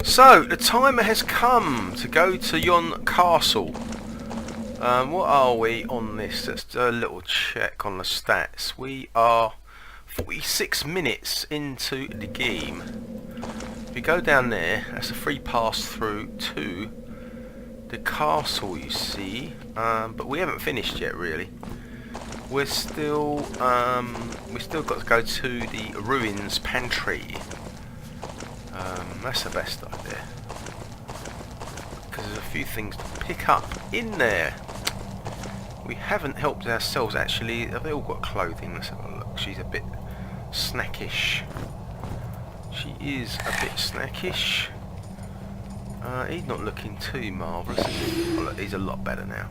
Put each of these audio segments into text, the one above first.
So, the timer has come to go to yon castle. What are we on this? Let's do a little check on the stats. We are 46 minutes into the game. If we go down there, that's a free pass through to the castle, you see. But we haven't finished yet, really. We're still we still got to go to the ruins pantry. That's the best idea, because there's a few things to pick up in there. We haven't helped ourselves actually. Have they all got clothing? Let's have a look. She's a bit snackish. She is a bit snackish. He's not looking too marvellous. Oh, look, he's a lot better now.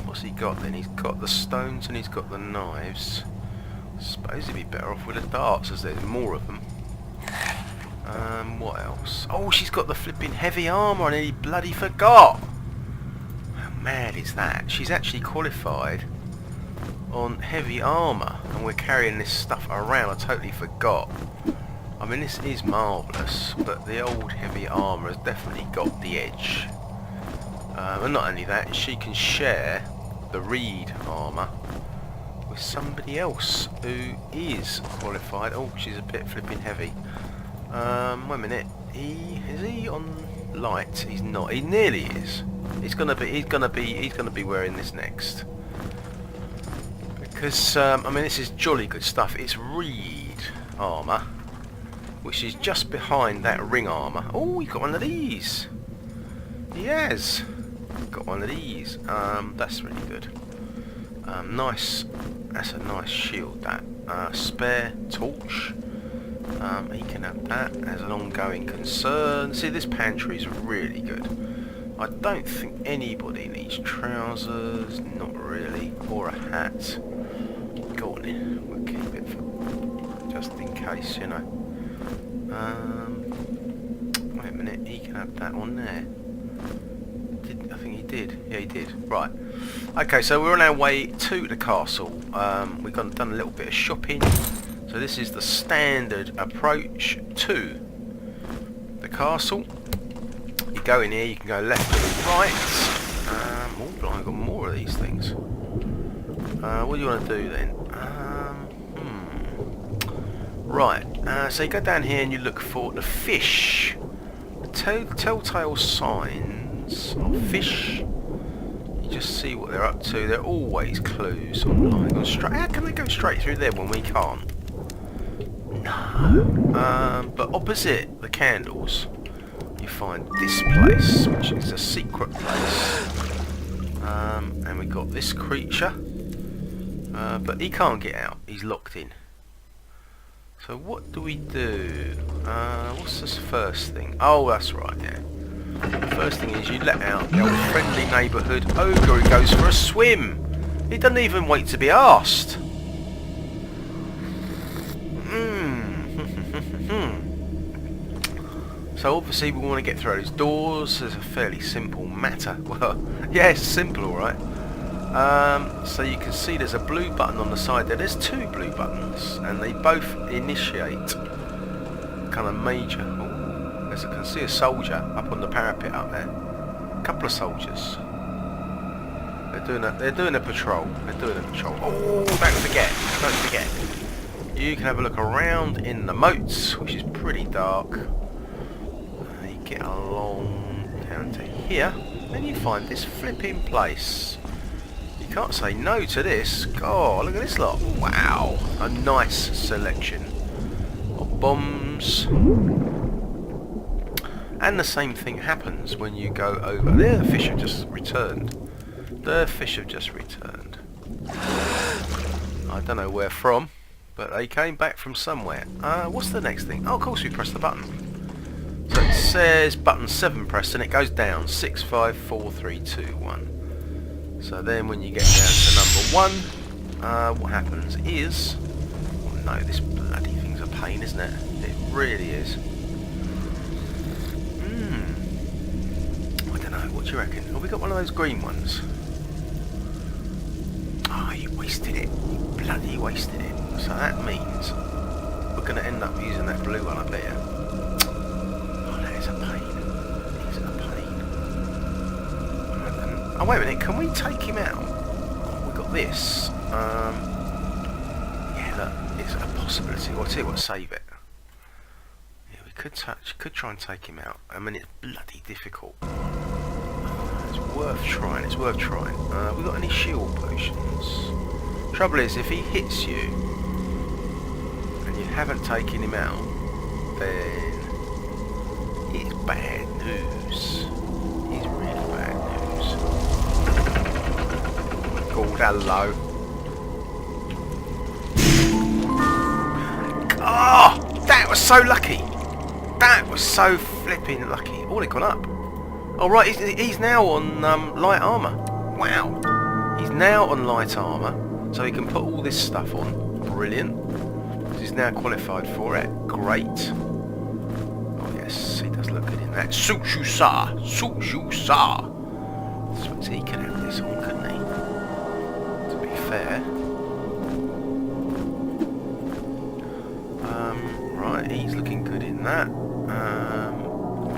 What's he got then? He's got the stones and he's got the knives. I suppose he'd be better off with the darts, as there's more of them. What else? Oh, she's got the flipping heavy armour, and he bloody forgot. How mad is that? She's actually qualified on heavy armour, and we're carrying this stuff around. I totally forgot. I mean, this is marvellous, but the old heavy armour has definitely got the edge. And not only that, she can share the reed armour with somebody else who is qualified. Oh, she's a bit flipping heavy. Wait a minute. Is he on light? He's not. He nearly is. He's gonna be wearing this next. Because I mean, this is jolly good stuff. It's reed armour, which is just behind that ring armour. Oh, he got one of these. He has got one of these. That's really good. Nice. That's a nice shield. That spare torch. He can have that as an ongoing concern. See, this pantry is really good. I don't think anybody needs trousers, not really, or a hat. Go on in, we'll keep it for just in case, you know. Wait a minute, he can have that on there. I think he did. Yeah, he did. Right. Okay, so we're on our way to the castle. We've done a little bit of shopping. So this is the standard approach to the castle. You go in here, you can go left and right. Oh, I've got more of these things. What do you want to do then? Right, so you go down here and you look for the fish. The telltale signs of fish. You just see what they're up to. They're always clues online. How can they go straight through there when we can't? No. But opposite the candles, you find this place, which is a secret place. And we got this creature, but he can't get out. He's locked in. So what do we do? What's this first thing? Oh, that's right. Yeah. The first thing is you let out the old friendly neighbourhood ogre who goes for a swim. He doesn't even wait to be asked. So obviously we want to get through those doors. It's a fairly simple matter. Well, yeah, it's simple, alright. So you can see there's a blue button on the side there. There's two blue buttons, and they both initiate kind of major. Oh, I can see a soldier up on the parapet up there. A couple of soldiers. They're doing a patrol. Oh, don't forget. You can have a look around in the moats, which is pretty dark. You get along down to here, then you find this flipping place. You can't say no to this. God, look at this lot. Wow, a nice selection of bombs. And the same thing happens when you go over there. The fish have just returned. I don't know where from, but they came back from somewhere. What's the next thing? Oh, of course we press the button. So it says button 7 pressed and it goes down. 6, 5, 4, 3, 2, 1. So then when you get down to number 1, what happens is... Oh no, this bloody thing's a pain, isn't it? It really is. I don't know, what do you reckon? Have we got one of those green ones? Ah, you wasted it. You bloody wasted it. So that means we're going to end up using that blue one, I bet you. Oh, wait a minute, can we take him out? We got this. Yeah, look, it's a possibility. Well, I'll tell you what, save it. Yeah, we could try and take him out. I mean, it's bloody difficult. It's worth trying, it's worth trying. We got any shield potions? Trouble is, if he hits you, and you haven't taken him out, then it's bad news. It's really bad news. God, hello. Oh, that was so lucky. That was so flipping lucky. Oh, they've gone up. Oh, right, he's now on light armour. Wow. He's now on light armour, so he can put all this stuff on. Brilliant. He's now qualified for it. Great. Oh, yes, he does look good in that. Suits you, sir. Suits you, sir. I suppose he can have this on, couldn't he? To be fair. Right, he's looking good in that.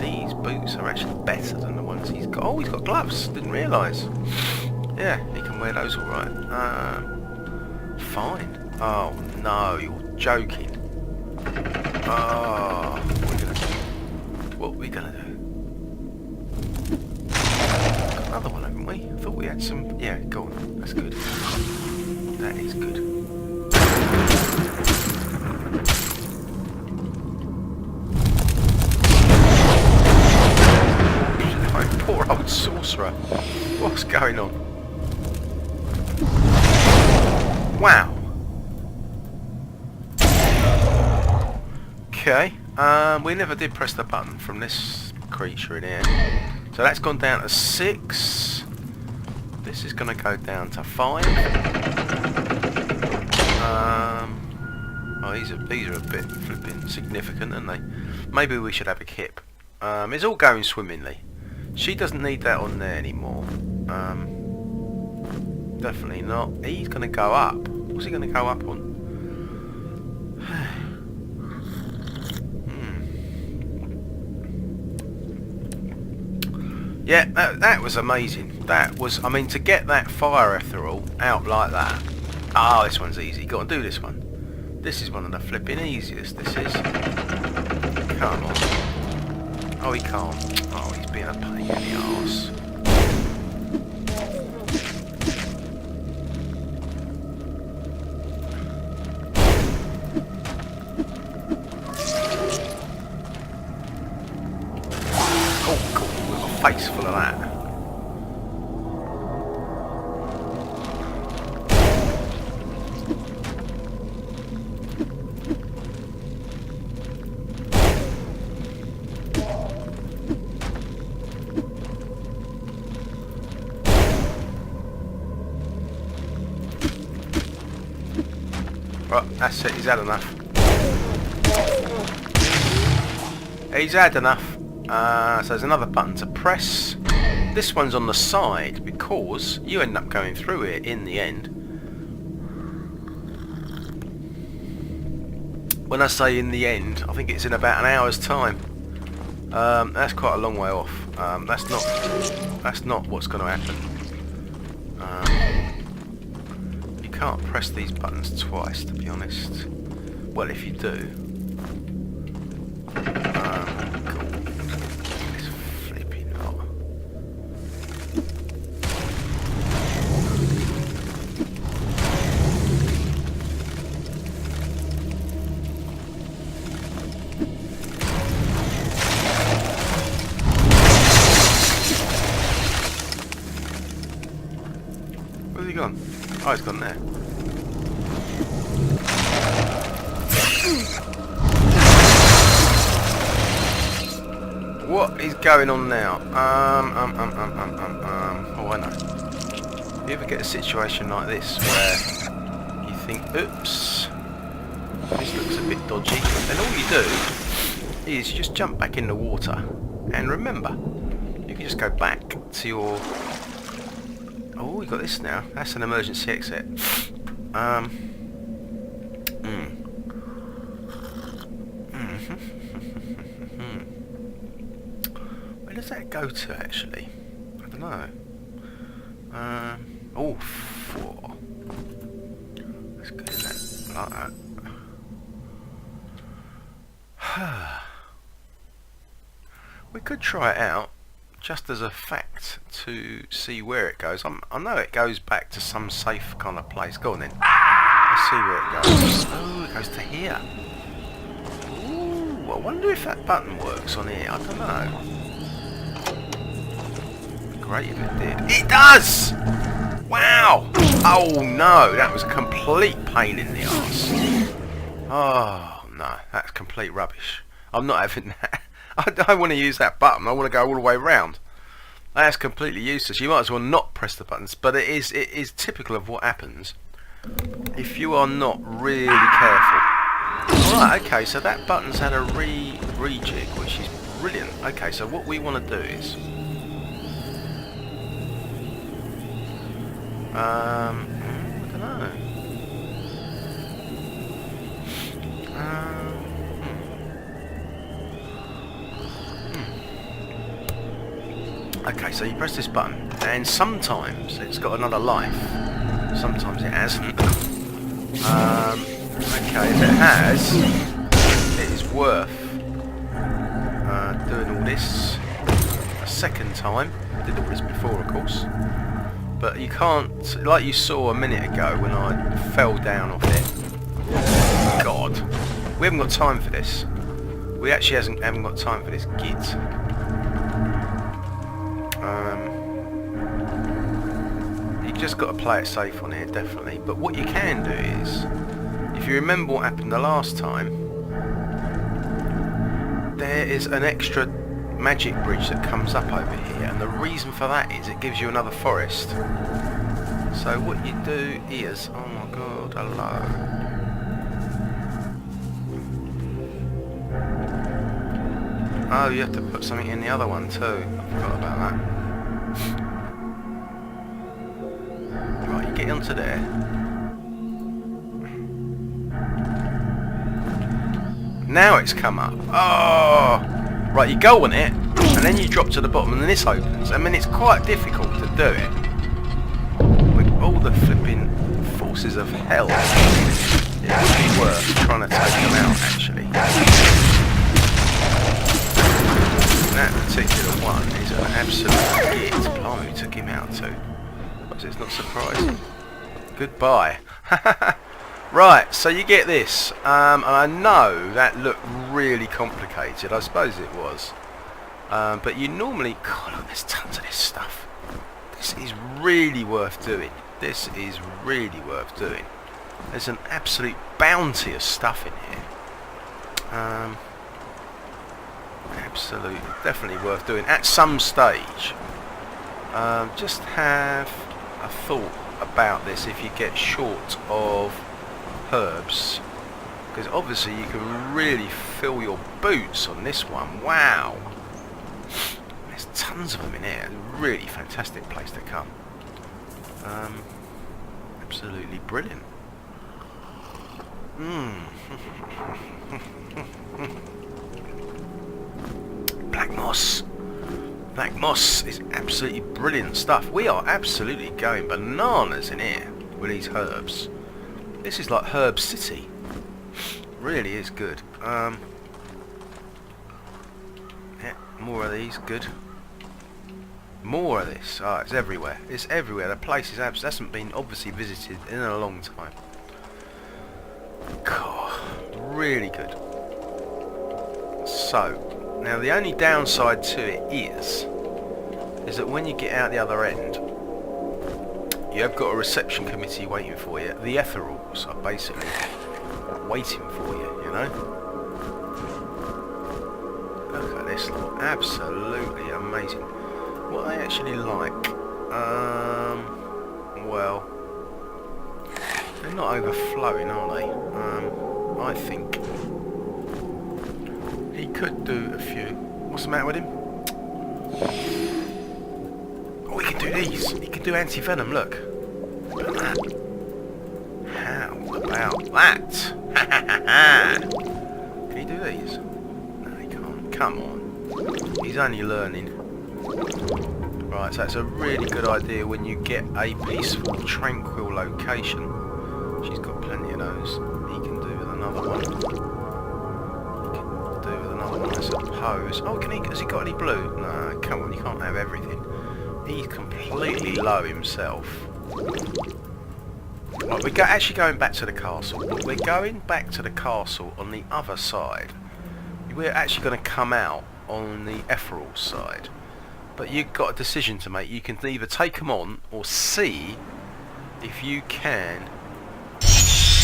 These boots are actually better than the ones he's got. Oh, he's got gloves. Didn't realise. Yeah, he can wear those all right. Fine. Oh no, you're joking. Oh, what are we gonna do? Got another one, haven't we? I thought we had some. Yeah, go on. That's good. That is good. Poor old sorcerer. What's going on? Wow. Okay. We never did press the button from this creature in here. So that's gone down to 6. This is going to go down to 5. Oh, these are a bit flipping significant, aren't they? Maybe we should have a kip. It's all going swimmingly. She doesn't need that on there anymore. Definitely not. He's going to go up. What's he going to go up on? Yeah, that was amazing. That was, I mean, to get that fire ethereal out like that. Oh, this one's easy. Go on, do this one. This is one of the flipping easiest, this is. Come on. Oh, he can't. Oh, he's being a pain in the arse. Oh, cool. We've got a face full of that. Right, that's it, he's had enough. He's had enough. So there's another button to press. This one's on the side because you end up going through it in the end. When I say in the end, I think it's in about an hour's time. That's quite a long way off. That's not what's going to happen. You can't press these buttons twice, to be honest. Well, if you do. Cool. It's flipping hot. Where's he gone? Oh, he's gone there. What is going on now? Oh, I know. You ever get a situation like this where you think, oops, this looks a bit dodgy, and all you do is you just jump back in the water, and remember, you can just go back to your... Oh, we got this now. That's an emergency exit. Where does that go to, actually? I don't know. Oh, 4. That's good, isn't it? I like that. We could try it out, just as a fact, to see where it goes. I know it goes back to some safe kind of place. Go on then. Let's see where it goes. Oh, it goes to here. Ooh, I wonder if that button works on here. I don't know. Great if it did. It does! Wow! Oh no, that was a complete pain in the arse. Oh no, that's complete rubbish. I'm not having that. I don't want to use that button. I want to go all the way round. That's completely useless. You might as well not press the buttons, but it is typical of what happens if you are not really careful. Alright, okay, so that button's had a rejig, which is brilliant. Okay, so what we want to do is I don't know. Okay, so you press this button, and sometimes it's got another life. Sometimes it hasn't. Okay, if it has, it is worth doing all this a second time. I did all this before, of course. But you can't, like you saw a minute ago when I fell down off it. God, we haven't got time for this. We actually haven't got time for this git. You just got to play it safe on here, definitely. But what you can do is, if you remember what happened the last time, there is an extra magic bridge that comes up over here, and the reason for that is it gives you another forest. So what you do is, oh my god, hello. Oh, you have to put something in the other one too. I forgot about that. Right, you get onto there. Now it's come up. Oh! Right, you go on it, and then you drop to the bottom, and then this opens. I mean, it's quite difficult to do it with all the flipping forces of hell. It would be worth trying to take them out, actually. That particular one is an absolute git. Blimey, we took him out too. It's not surprising. Goodbye. Right, so you get this, and I know that looked really complicated. I suppose it was, but you normally, God, look, there's tons of this stuff. This is really worth doing. This is really worth doing. There's an absolute bounty of stuff in here. Absolutely, definitely worth doing at some stage. Just have a thought about this if you get short of herbs, because obviously you can really fill your boots on this one. Wow, there's tons of them in here. Really fantastic place to come. Absolutely brilliant. Black moss. Black moss is absolutely brilliant stuff. We are absolutely going bananas in here with these herbs. This is like Herb City. Really is good. Yeah, more of these, good. More of this. Oh, it's everywhere. It's everywhere. The place is hasn't been obviously visited in a long time. God, really good. So, now the only downside to it is that when you get out the other end, you have got a reception committee waiting for you. The Etherals are basically waiting for you, you know? Look at this lot. Absolutely amazing. What are they actually like? Well, they're not overflowing, are they? I think he could do a few. What's the matter with him? Oh, he can do these. He can do anti-venom, look. Look at that. How about that? Can he do these? No, he can't. Come on. He's only learning. Right, Right, so it's a really good idea when you get a peaceful, tranquil location. She's got plenty of those. He can do with another one. He can do with another one, I suppose. Oh, has he got any blue? No, come on, you can't have everything. He's completely low himself. Right, we're actually going back to the castle, but we're going back to the castle on the other side. We're actually going to come out on the Ethereal side. But you've got a decision to make. You can either take them on or see if you can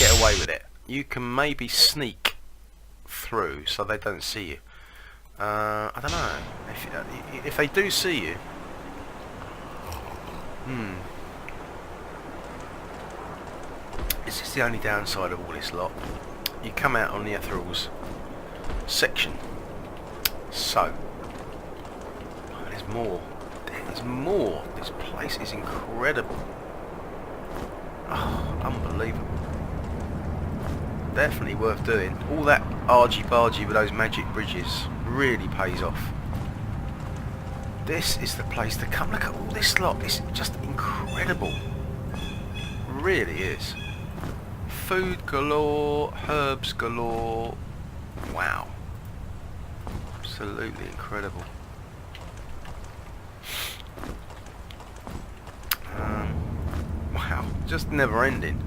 get away with it. You can maybe sneak through so they don't see you. I don't know. If they do see you... This is the only downside of all this lot. You come out on the Ethereal's section. So... There's more. There's more. This place is incredible. Oh, unbelievable. Definitely worth doing. All that argy-bargy with those magic bridges really pays off. This is the place to come. Look at all this lot. It's just incredible. Really is. Food galore, herbs galore. Wow. Absolutely incredible. Wow, just never ending.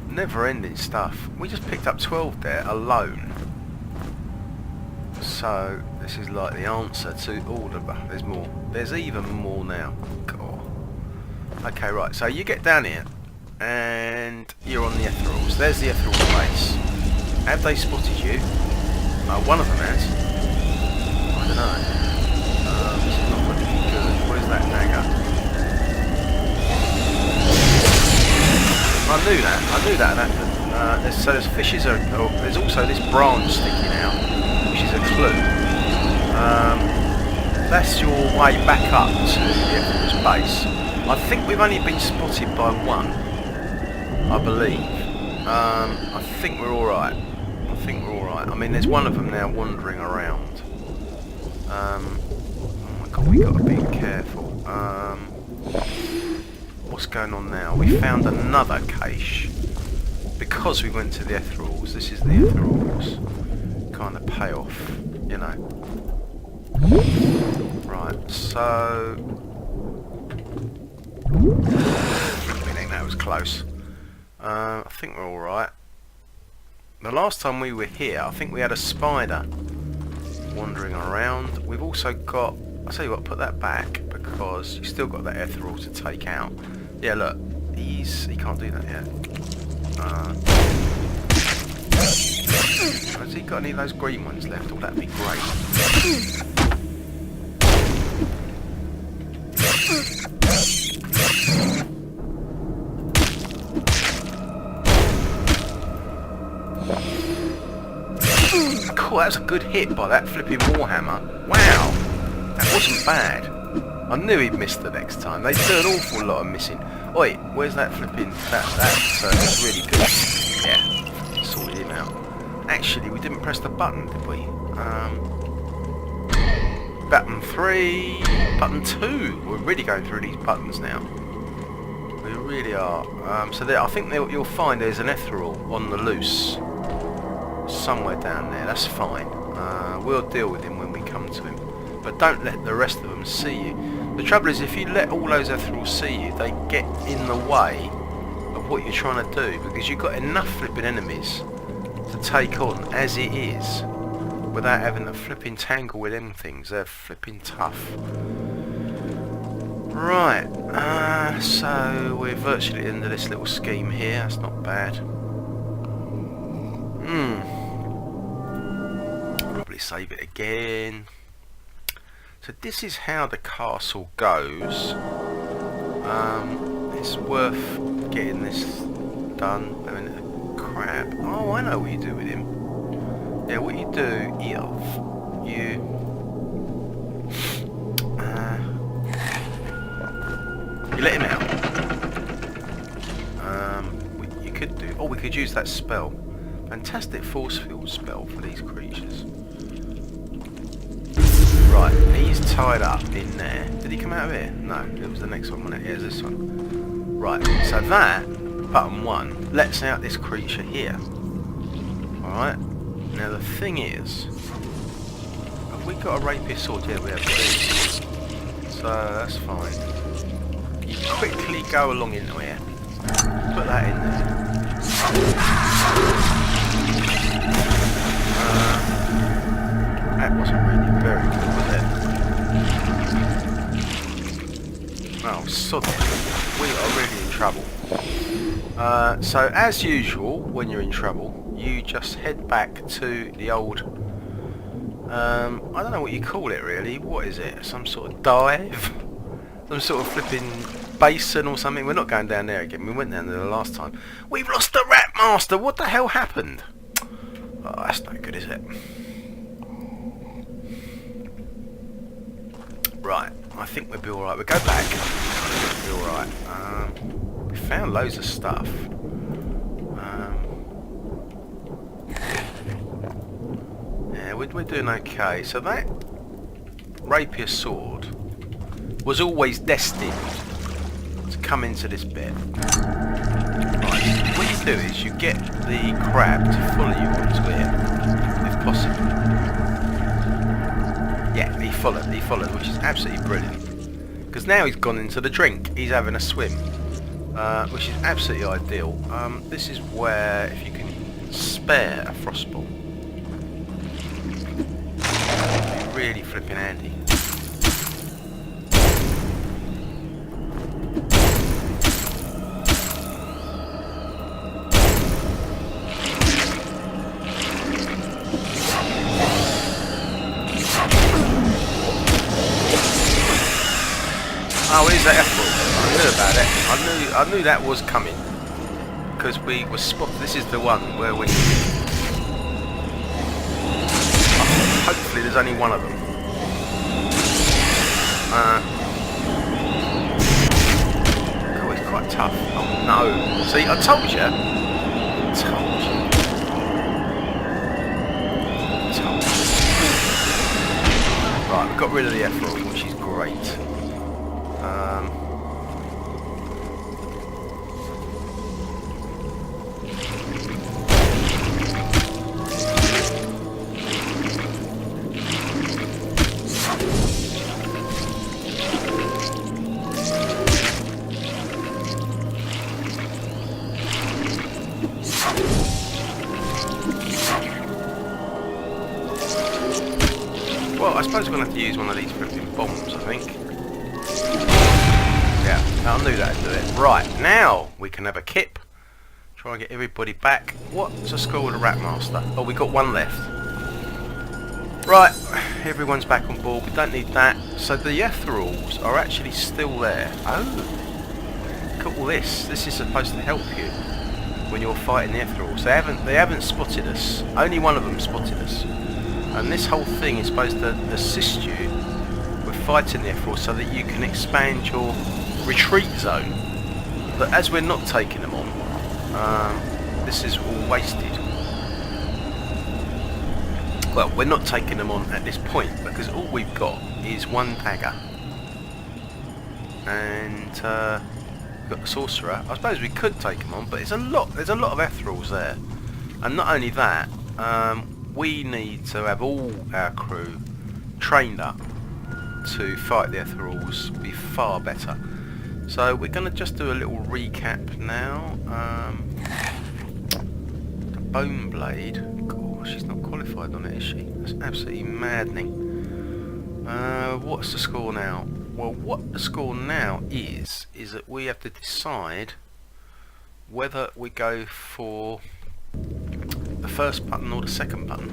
Never ending stuff. We just picked up 12 there alone. So this is like the answer to all of them. There's more. There's even more now. God. Okay, right, so you get down here and you're on the Ethereals. There's the Ethereal base. Have they spotted you? One of them has. I don't know. This is not looking good. Where's that dagger? I knew that happened. So there's fishes, there's also this branch sticking out, which is a clue. That's your way back up to the Ethereal's base. I think we've only been spotted by one, I believe. I think we're alright. I mean, there's one of them now wandering around. Oh my god, we got to be careful. What's going on now? We found another cache because we went to the Ethereals. This is the Ethereals kind of payoff, you know. Right, so I think that was close. I think we're all right. The last time we were here, I think we had a spider wandering around. We've also got. I'll tell you what, put that back because you've still got that Ethereal to take out. Yeah, look, he can't do that yet. Has he got any of those green ones left? Oh, that'd be great. Cool, that was a good hit by that flipping warhammer. Wow, that wasn't bad. I knew he'd miss the next time. They do an awful lot of missing. Oi, where's that flipping... That's really good. Yeah, sorted him out. Actually, we didn't press the button, did we? Button 3, button 2. We're really going through these buttons now. We really are. So there, I think you'll find there's an Ethereal on the loose. Somewhere down there. That's fine. We'll deal with him when we come to him. But don't let the rest of them see you. The trouble is, if you let all those Ethereals see you, they get in the way of what you're trying to do, because you've got enough flipping enemies to take on as it is, without having to flipping tangle with them things. They're flipping tough. Right, so we're virtually at the end of this little scheme here. That's not bad. Probably save it again. So this is how the castle goes. It's worth getting this done. I mean, crap. Oh, I know what you do with him. Yeah, what you do is you let him out. You could do. Oh, we could use that spell. Fantastic force field spell for these creatures. Right, he's tied up in there. Did he come out of here? No, it was the next one, wasn't it? Here's this one. Right, so that, button 1, lets out this creature here. Alright, now the thing is, have we got a rapier sword? Yeah, we have two. So that's fine. You quickly go along into here, put that in there. That wasn't really very good, was it? Oh, sod it. We are really in trouble. So, as usual, when you're in trouble, you just head back to the old... I don't know what you call it, really. What is it? Some sort of dive? Some sort of flipping basin or something? We're not going down there again. We went down there the last time. We've lost the Rat Master! What the hell happened? Oh, that's no good, is it? Right, I think we'll be alright. We'll go back. We'll be alright. We found loads of stuff. Yeah, we're doing okay. So that rapier sword was always destined to come into this bit. Right, what you do is you get the crab to follow you onto it, if possible. Yeah, he followed, which is absolutely brilliant. Because now he's gone into the drink, he's having a swim, which is absolutely ideal. This is where, if you can spare a frostball, it'd be really flipping handy. Oh, here's that F-ball. I knew about it. I knew that was coming. Because we were spotted. This is the one where we... hopefully there's only one of them. Oh, it's quite tough. Oh no. See, I told you. Right, we've got rid of the F-ball, which is great. Well, I suppose we're going to have to use one of these flipping bombs, I think. Yeah, I knew that'd do it. Right, now we can have a kip. Try and get everybody back. What's the score with the Rat Master? Oh, we got one left. Right, everyone's back on board. We don't need that. So the Etherals are actually still there. Oh, look at all this. This is supposed to help you when you're fighting the Etherals. They haven't spotted us. Only one of them spotted us. And this whole thing is supposed to assist you with fighting the Etherals so that you can expand your retreat zone. But as we're not taking them on, this is all wasted. Well, we're not taking them on at this point because all we've got is one dagger. And we've got the sorcerer. I suppose we could take them on, but there's a lot of Etherals there. And not only that, we need to have all our crew trained up to fight the Etherals, be far better. So we're going to just do a little recap now. The Bone Blade, gosh, she's not qualified on it, is she? That's absolutely maddening. What's the score now? Well, what the score now is that we have to decide whether we go for the first button or the second button.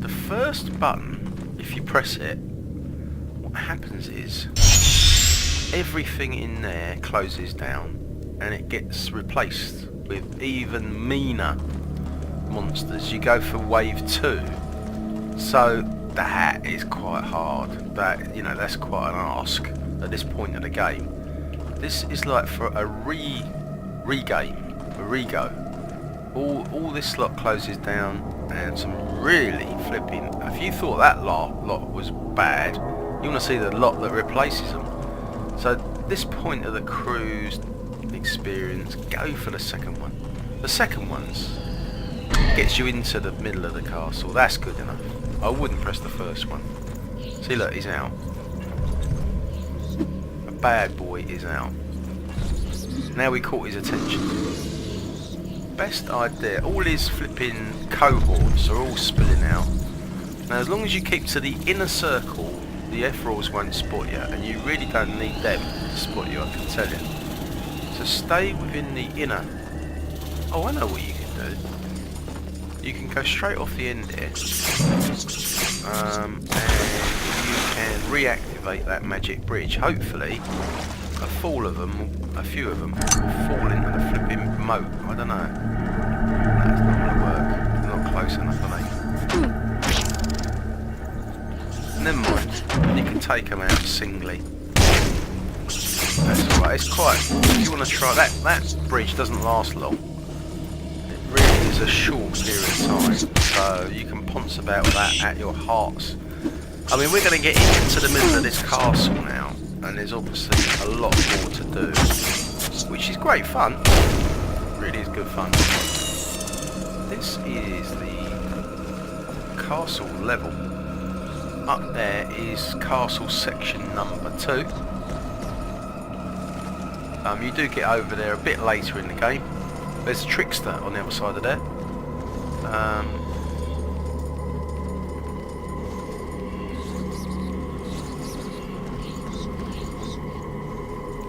The first button, if you press it, what happens is everything in there closes down and it gets replaced with even meaner monsters. You go for wave 2, so that is quite hard. That's quite an ask at this point of the game. This is like for a re-go. All this slot closes down. and some really flipping. If you thought that lot was bad, you want to see the lot that replaces them. So at this point of the cruise experience, go for the second one. The second one's gets you into the middle of the castle. That's good enough. I wouldn't press the first one. See, look, he's out. A bad boy is out. Now we caught his attention. Best idea. All his flipping cohorts are all spilling out. Now, as long as you keep to the inner circle, the F-Rolls won't spot you, and you really don't need them to spot you, I can tell you. So stay within the inner. Oh, I know what you can do. You can go straight off the end here, and you can reactivate that magic bridge. Hopefully, a few of them will fall into the flipping moat. I don't know. That's not going to work. They're not close enough, are they? Never mind. You can take them out singly. That's alright. It's quite. If you want to try that bridge doesn't last long. It really is a short period of time, so you can ponce about that at your hearts. I mean, we're going to get into the middle of this castle now, and there's obviously a lot more to do, which is great fun. Really is good fun. This is the castle level. Up there is castle section number 2. You do get over there a bit later in the game. There's a trickster on the other side of there.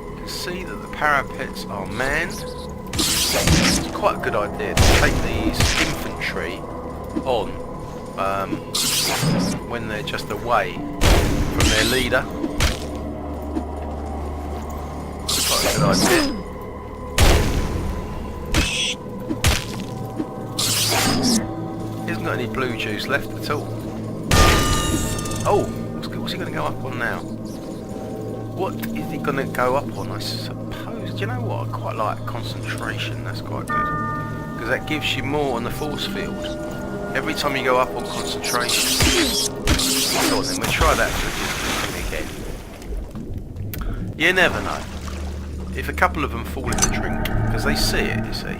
You can see that the parapets are manned. It's quite a good idea to take these infantry on when they're just away from their leader. It's quite a good idea. He hasn't got any blue juice left at all. Oh, what's he going to go up on now? What is he going to go up on, I suppose? Do you know what? I quite like concentration. That's quite good. Because that gives you more on the force field. Every time you go up on concentration. Go on then, we'll try that again. You never know. If a couple of them fall in the drink, because they see it, you see.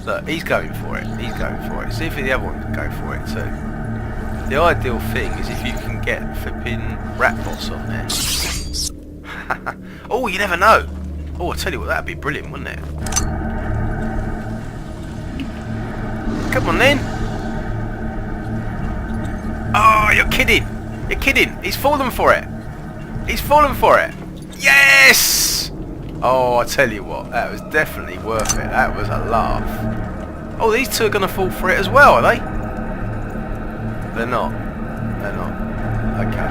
Look, he's going for it. He's going for it. See if the other one can go for it too. The ideal thing is if you can get flipping rat boss on there. Oh, you never know. Oh, I tell you what, that'd be brilliant, wouldn't it? Come on then. Oh, you're kidding. You're kidding. He's fallen for it. He's fallen for it. Yes! Oh, I tell you what, that was definitely worth it. That was a laugh. Oh, these two are going to fall for it as well, are they? They're not. They're not. Okay.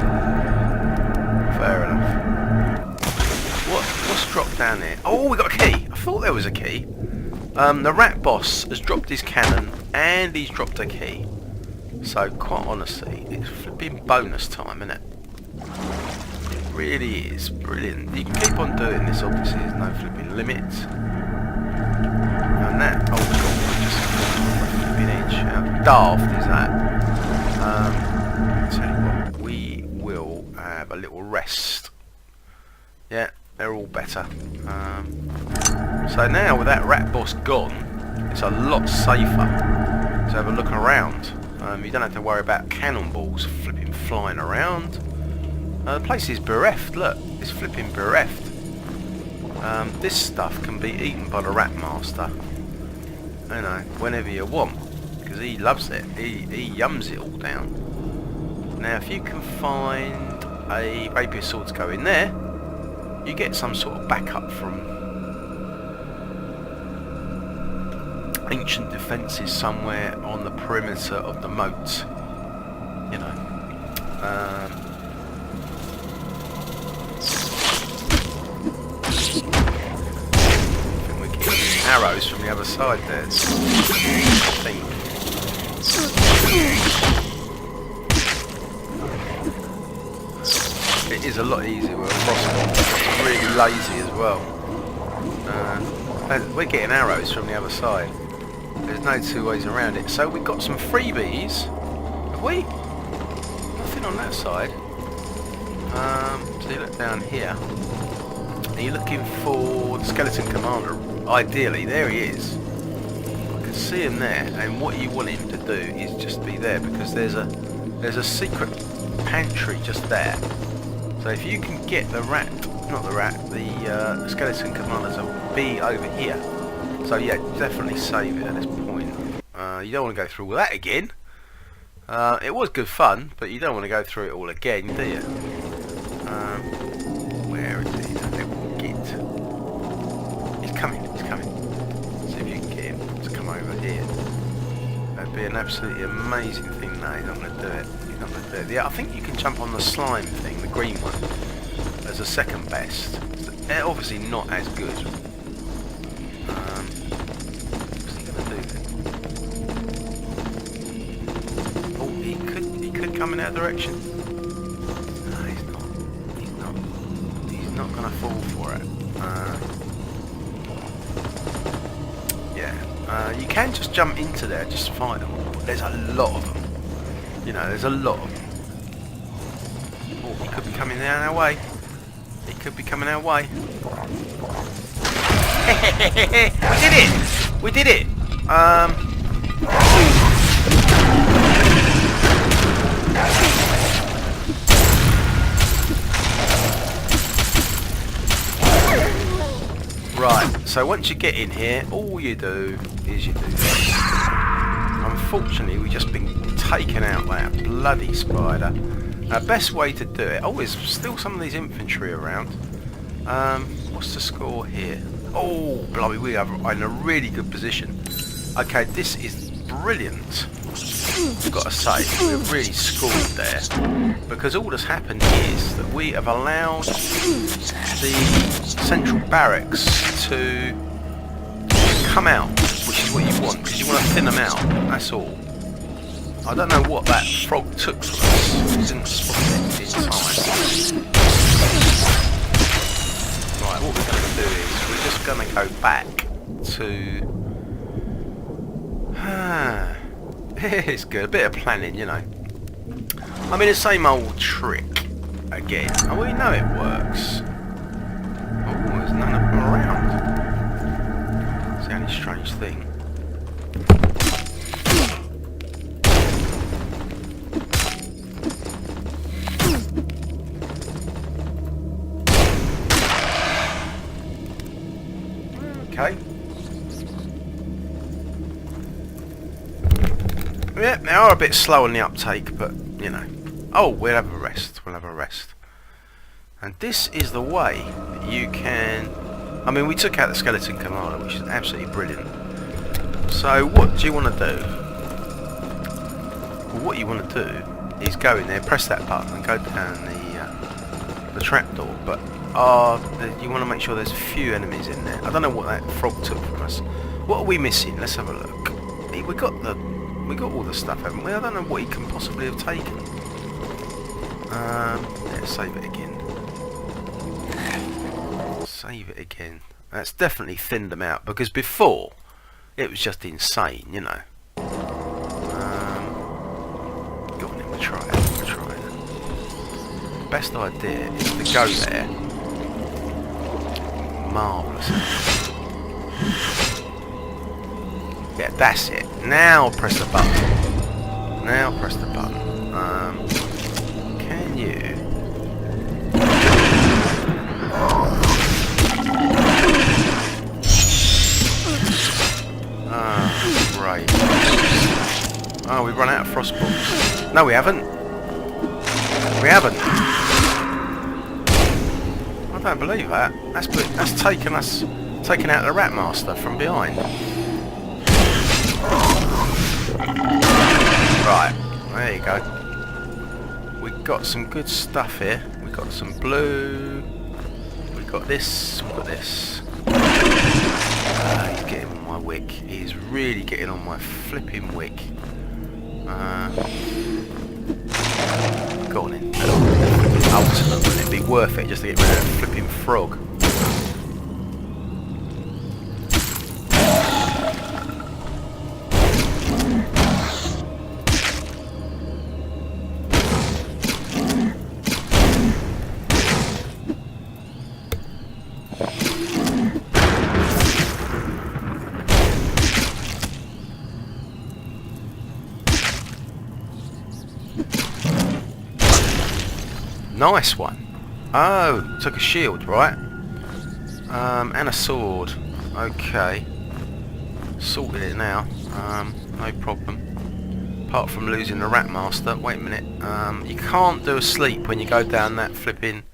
Fair enough. What's dropped down here? Oh, we got a key. I thought there was a key. The rat boss has dropped his cannon and he's dropped a key. So, quite honestly, it's flipping bonus time, isn't it? It really is brilliant. You can keep on doing this, obviously, there's no flipping limit. And that, oh god, just flipping edge. How daft is that? I'll tell you what, we will have a little rest. Yeah, they're all better. So now with that rat boss gone, it's a lot safer to have a look around. You don't have to worry about cannonballs flipping flying around. The place is bereft, look, it's flipping bereft. This stuff can be eaten by the rat master, you know, whenever you want, because he loves it, he yums it all down. Now if you can find a rapier sword to go in there, you get some sort of backup from ancient defences somewhere on the perimeter of the moat, you know. I think we're getting arrows from the other side there. I think. It is a lot easier with a crossbow. It's really lazy as well. We're getting arrows from the other side. There's no two ways around it. So we've got some freebies. Have we? Nothing on that side. So you look down here. Are you looking for the Skeleton Commander? Ideally, there he is. I can see him there, and what you want him to do is just be there, because there's a secret pantry just there. So if you can get the Skeleton Commander to be over here. So yeah, definitely save it at this point. You don't want to go through all that again. It was good fun, but you don't want to go through it all again, do you? Where is he? That little git. He's coming. See if you can get him to come over here. That'd be an absolutely amazing thing. No, he's not going to do it. Yeah, I think you can jump on the slime thing, the green one, as a second best. They're obviously not as good. What's he going to do then? Oh, he could come in that direction. No, he's not going to fall for it. You can just jump into there, just fight them. There's a lot of them. You know, there's a lot of them. Oh, he could be coming down our way. We did it! Right, so once you get in here, all you do is you do this. Unfortunately, we've just been taken out by a bloody spider. Best way to do it. Oh, there's still some of these infantry around. What's the score here? Oh, bloody, we are in a really good position. Okay, this is brilliant. I've got to say, we've really scored there, because all that's happened is that we have allowed the central barracks to come out, which is what you want, because you want to thin them out. That's all. I don't know what that frog took from us. We didn't spot it in time. Right, what we're going to do is we're just going to go back to... It's good, a bit of planning, you know. I mean, the same old trick again. Oh, we know it works. Oh, there's none of them around. It's the only strange thing. Okay. Yeah, they are a bit slow on the uptake, but, you know. Oh, we'll have a rest. And this is the way that you can... I mean, we took out the Skeleton Commander, which is absolutely brilliant. So, what do you want to do? Well, what you want to do is go in there, press that button, and go down the trapdoor, but you want to make sure there's few enemies in there. I don't know what that frog took from us. What are we missing? Let's have a look. We got all the stuff, haven't we? I don't know what he can possibly have taken. Let's save it again. That's definitely thinned them out, because before it was just insane, you know. Go on then, we'll try it. Best idea is to go there. Marvellous. Yeah, that's it. Now press the button. Can you? Great. Oh, we've run out of frost balls. No, we haven't. I don't believe that. That's taken out the Rat Master from behind. Right, there you go. We've got some good stuff here. We've got some blue. We've got this. He's getting on my wick. He's really getting on my flipping wick. Go on in. Ultimate, wouldn't it be worth it just to get rid of that flipping frog? Nice one. Oh, took a shield, right? And a sword. Okay. Sorted it now. No problem. Apart from losing the Rat Master. Wait a minute. You can't do a sleep when you go down that flipping...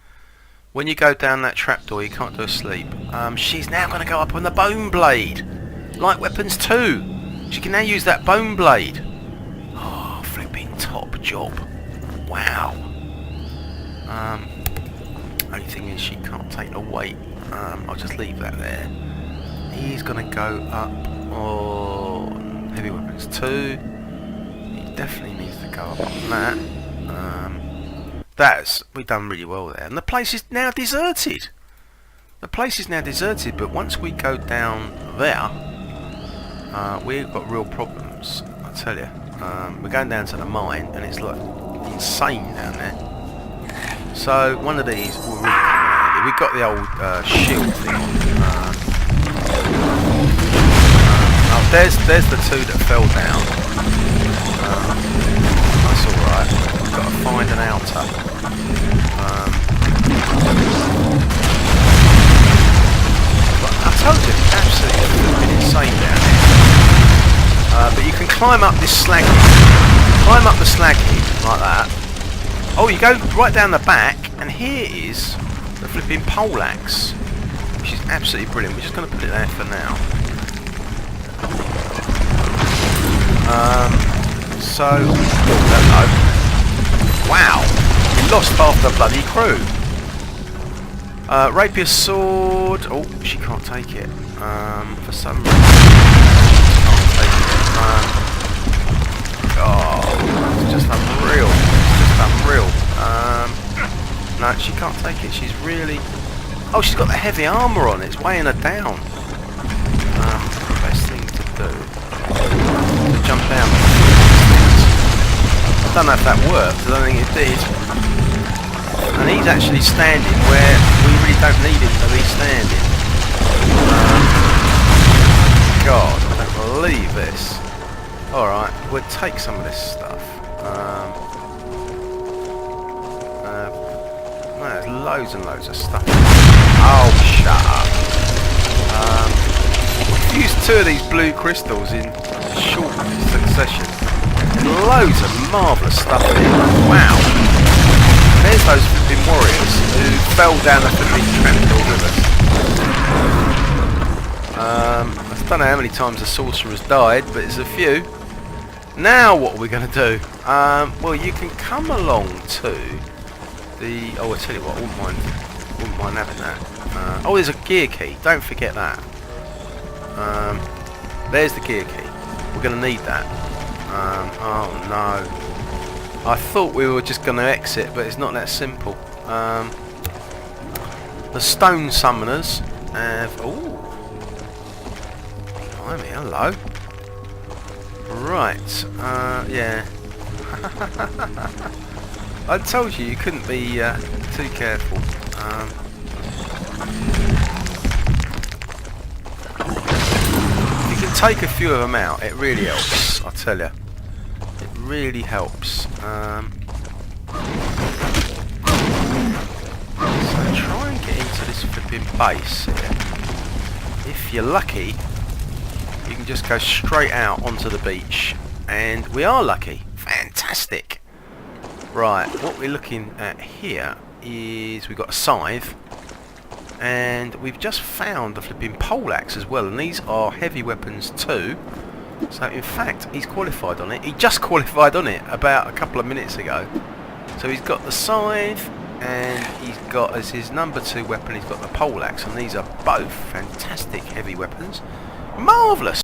When you go down that trapdoor, you can't do a sleep. She's now going to go up on the Bone Blade. Light Weapons 2. She can now use that Bone Blade. Oh, flipping top job. Wow. Only thing is she can't take the weight. I'll just leave that there. He's going to go up on Heavy Weapons 2. He definitely needs to go up on that. We've done really well there. And the place is now deserted. The place is now deserted, but once we go down there, we've got real problems, I tell you. We're going down to the mine, and it's like insane down there. So one of these will really come handy. We've got the old shield thing on. Oh, there's the two that fell down. That's alright. We've got to find an outer. But I told you, it's absolutely insane down here. But you can climb up this slag heap. Climb up the slag heap like that. Oh, you go right down the back, and here is the flipping poleaxe, which is absolutely brilliant. We're just going to put it there for now. So, hello. Wow, we lost half the bloody crew. Rapier sword. Oh, she can't take it. For some reason, she can't take it. Oh, it's just unreal. Unreal. No, she can't take it. She's really... Oh, she's got the heavy armour on. It's weighing her down. The best thing to do is to jump down. I don't know if that worked. I don't think it did. And he's actually standing where we really don't need him to be standing. God, I don't believe this. Alright, we'll take some of this stuff. There's loads and loads of stuff. Oh, shut up. We've used 2 of these blue crystals in short succession. There's loads of marvellous stuff in here. Wow. There's those flipping warriors who fell down the flipping trapdoor with us. I don't know how many times the sorcerer's died, but it's a few. Now what are we going to do? Well, you can come along to... Oh, I tell you what, I wouldn't mind having that. Oh, there's a gear key. Don't forget that. There's the gear key. We're going to need that. Oh no. I thought we were just going to exit, but it's not that simple. The stone summoners have... Oh. Blimey, hello. Right. Yeah. I told you couldn't be too careful. If you can take a few of them out, it really helps, I tell you. It really helps. So try and get into this flipping base here. If you're lucky, you can just go straight out onto the beach. And we are lucky. Fantastic. Right, what we're looking at here is we've got a scythe, and we've just found the flipping poleaxe as well, and these are heavy weapons too. So in fact, he's qualified on it. He just qualified on it about a couple of minutes ago. So he's got the scythe, and he's got as his number 2 weapon, he's got the poleaxe, and these are both fantastic heavy weapons. Marvellous!